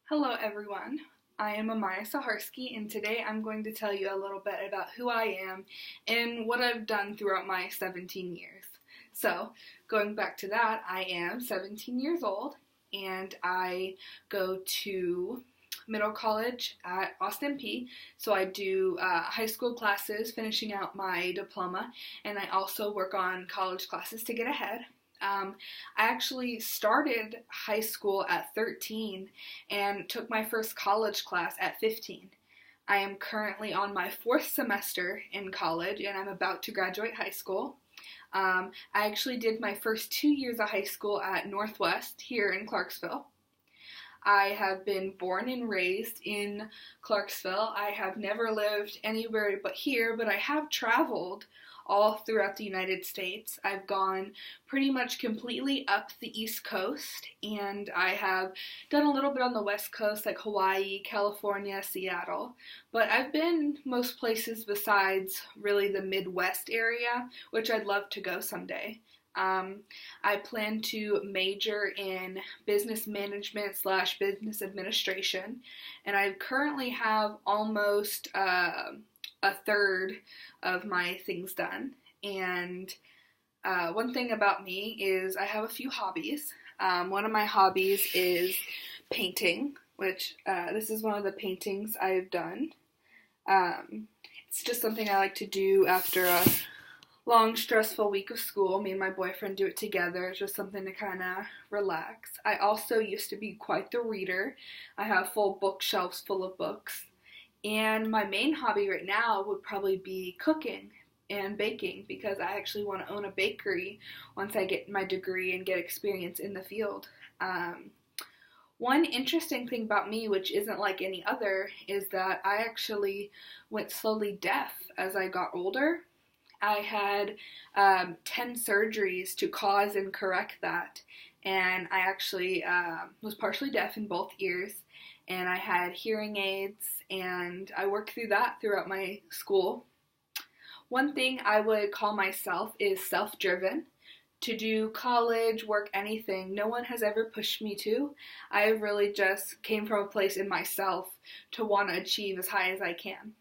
Hello everyone, I am Amaya Sucharski and today I'm going to tell you a little bit about who I am and what I've done throughout my 17 years. So, going back to that, I am 17 years old and I go to middle college at Austin P. So I do high school classes, finishing out my diploma, and I also work on college classes to get ahead. I actually started high school at 13 and took my first college class at 15. I am currently on my fourth semester in college and I'm about to graduate high school. I actually did my first 2 years of high school at Northwest here in Clarksville. I have been born and raised in Clarksville. I have never lived anywhere but here, but I have traveled all throughout the United States. I've gone pretty much completely up the East Coast, and I have done a little bit on the West Coast, like Hawaii, California, Seattle. But I've been most places besides really the Midwest area, which I'd love to go someday. I plan to major in business management / business administration, and I currently have almost a third of my things done. And one thing about me is I have a few hobbies. One of my hobbies is painting, which this is one of the paintings I've done. It's just something I like to do after a long, stressful week of school. Me and my boyfriend do it together. It's just something to kind of relax. I also used to be quite the reader. I have full bookshelves full of books. And my main hobby right now would probably be cooking and baking, because I actually want to own a bakery once I get my degree and get experience in the field. One interesting thing about me, which isn't like any other, is that I actually went slowly deaf as I got older. I had 10 surgeries to cause and correct that, and I actually was partially deaf in both ears, and I had hearing aids, and I worked through that throughout my school. One thing I would call myself is self-driven. To do college, work, anything, no one has ever pushed me to. I really just came from a place in myself to want to achieve as high as I can.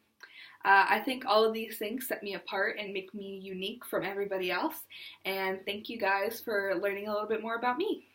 I think all of these things set me apart and make me unique from everybody else, and thank you guys for learning a little bit more about me.